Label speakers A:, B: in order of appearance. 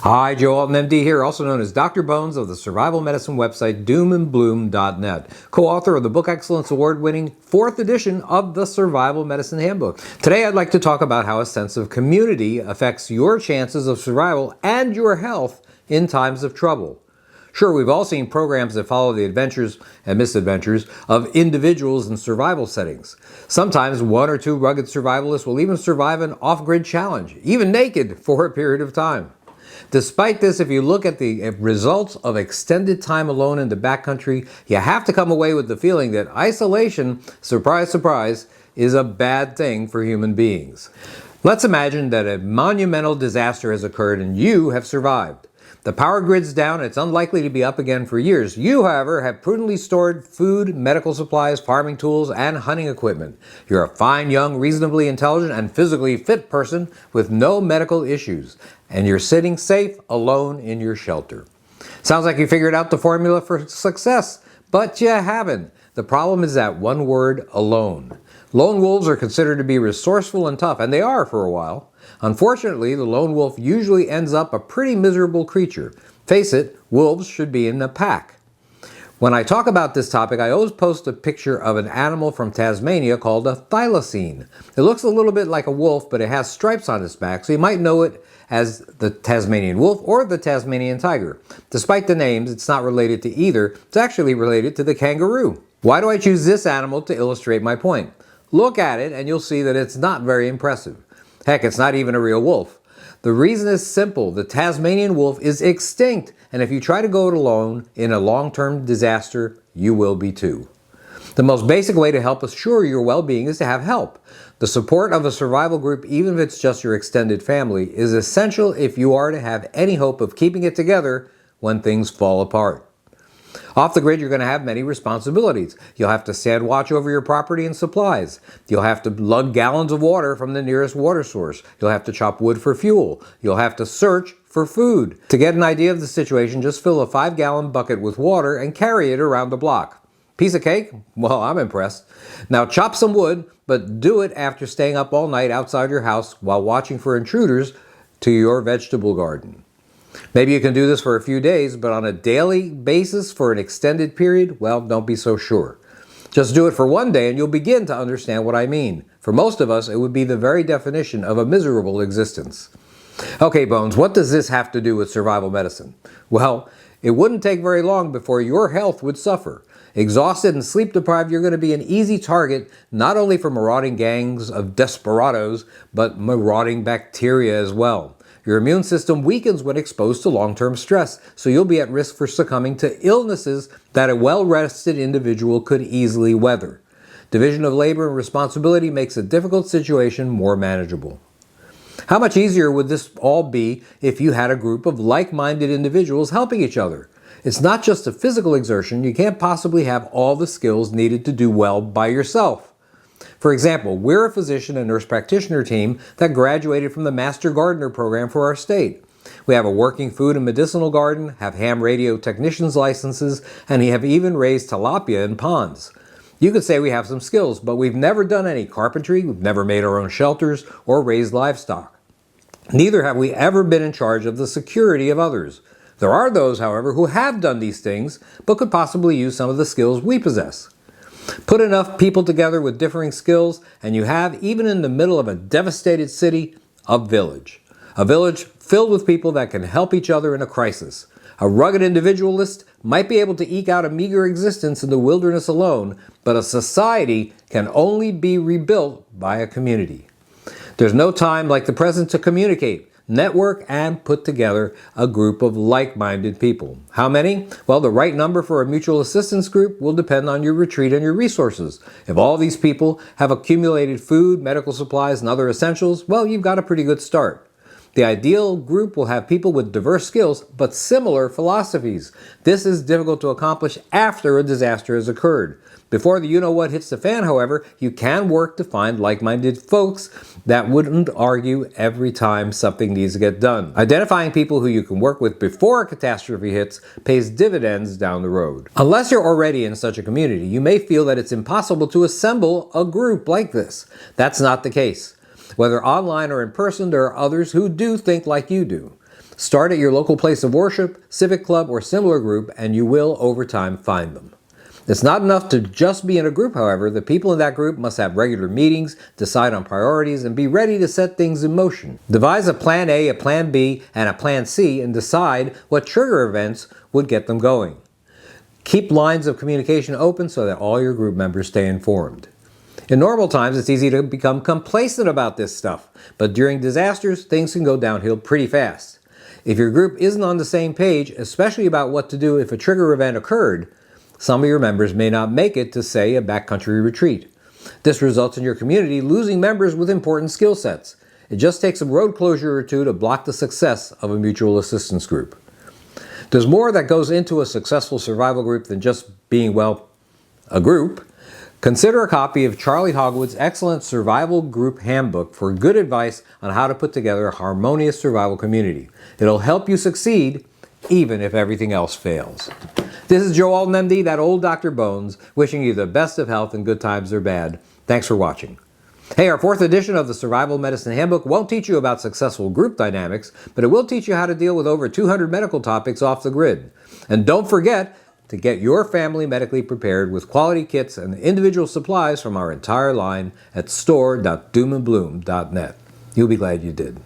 A: Hi, Joe Alton, MD here, also known as Dr. Bones of the survival medicine website doomandbloom.net, co-author of the Book Excellence Award-winning 4th edition of the Survival Medicine Handbook. Today I'd like to talk about how a sense of community affects your chances of survival and your health in times of trouble. Sure, we've all seen programs that follow the adventures and misadventures of individuals in survival settings. Sometimes one or two rugged survivalists will even survive an off-grid challenge, even naked, for a period of time. Despite this, if you look at the results of extended time alone in the backcountry, you have to come away with the feeling that isolation, surprise, surprise, is a bad thing for human beings. Let's imagine that a monumental disaster has occurred and you have survived. The power grid's down, it's unlikely to be up again for years. You, however, have prudently stored food, medical supplies, farming tools, and hunting equipment. You're a fine, young, reasonably intelligent, and physically fit person with no medical issues. And you're sitting safe, alone in your shelter. Sounds like you figured out the formula for success, but you haven't. The problem is that one word, alone. Lone wolves are considered to be resourceful and tough, and they are for a while. Unfortunately, the lone wolf usually ends up a pretty miserable creature. Face it, wolves should be in a pack. When I talk about this topic, I always post a picture of an animal from Tasmania called a thylacine. It looks a little bit like a wolf, but it has stripes on its back, so you might know it as the Tasmanian wolf or the Tasmanian tiger. Despite the names, it's not related to either. It's actually related to the kangaroo. Why do I choose this animal to illustrate my point? Look at it and you'll see that it's not very impressive. Heck, it's not even a real wolf. The reason is simple. The Tasmanian wolf is extinct, and if you try to go it alone in a long-term disaster, you will be too. The most basic way to help assure your well-being is to have help. The support of a survival group, even if it's just your extended family, is essential if you are to have any hope of keeping it together when things fall apart. Off the grid, you're going to have many responsibilities. You'll have to stand watch over your property and supplies. You'll have to lug gallons of water from the nearest water source. You'll have to chop wood for fuel. You'll have to search for food. To get an idea of the situation, just fill a 5-gallon bucket with water and carry it around the block. Piece of cake? Well, I'm impressed. Now chop some wood, but do it after staying up all night outside your house while watching for intruders to your vegetable garden. Maybe you can do this for a few days, but on a daily basis for an extended period, well, don't be so sure. Just do it for one day and you'll begin to understand what I mean. For most of us, it would be the very definition of a miserable existence. Okay, Bones, what does this have to do with survival medicine? Well, it wouldn't take very long before your health would suffer. Exhausted and sleep deprived, you're going to be an easy target not only for marauding gangs of desperados, but marauding bacteria as well. Your immune system weakens when exposed to long-term stress, so you'll be at risk for succumbing to illnesses that a well-rested individual could easily weather. Division of labor and responsibility makes a difficult situation more manageable. How much easier would this all be if you had a group of like-minded individuals helping each other? It's not just a physical exertion. You can't possibly have all the skills needed to do well by yourself. For example, we're a physician and nurse practitioner team that graduated from the Master Gardener program for our state. We have a working food and medicinal garden, have ham radio technician's licenses, and have even raised tilapia in ponds. You could say we have some skills, but we've never done any carpentry, we've never made our own shelters, or raised livestock. Neither have we ever been in charge of the security of others. There are those, however, who have done these things, but could possibly use some of the skills we possess. Put enough people together with differing skills, and you have, even in the middle of a devastated city, a village. A village filled with people that can help each other in a crisis. A rugged individualist might be able to eke out a meager existence in the wilderness alone, but a society can only be rebuilt by a community. There's no time like the present to communicate, network, and put together a group of like-minded people. How many? Well, the right number for a mutual assistance group will depend on your retreat and your resources. If all these people have accumulated food, medical supplies, and other essentials, well, you've got a pretty good start. The ideal group will have people with diverse skills, but similar philosophies. This is difficult to accomplish after a disaster has occurred. Before the you-know-what hits the fan, however, you can work to find like-minded folks that wouldn't argue every time something needs to get done. Identifying people who you can work with before a catastrophe hits pays dividends down the road. Unless you're already in such a community, you may feel that it's impossible to assemble a group like this. That's not the case. Whether online or in person, there are others who do think like you do. Start at your local place of worship, civic club, or similar group, and you will, over time, find them. It's not enough to just be in a group, however. The people in that group must have regular meetings, decide on priorities, and be ready to set things in motion. Devise a plan A, a plan B, and a plan C, and decide what trigger events would get them going. Keep lines of communication open so that all your group members stay informed. In normal times, it's easy to become complacent about this stuff, but during disasters, things can go downhill pretty fast. If your group isn't on the same page, especially about what to do if a trigger event occurred, some of your members may not make it to, say, a backcountry retreat. This results in your community losing members with important skill sets. It just takes a road closure or two to block the success of a mutual assistance group. There's more that goes into a successful survival group than just being, well, a group. Consider a copy of Charlie Hogwood's excellent Survival Group Handbook for good advice on how to put together a harmonious survival community. It'll help you succeed even if everything else fails. This is Joe Alton, MD, that old Dr. Bones, wishing you the best of health in good times or bad. Thanks for watching. Hey, our 4th edition of the Survival Medicine Handbook won't teach you about successful group dynamics, but it will teach you how to deal with over 200 medical topics off the grid. And don't forget to get your family medically prepared with quality kits and individual supplies from our entire line at store.doomandbloom.net. You'll be glad you did.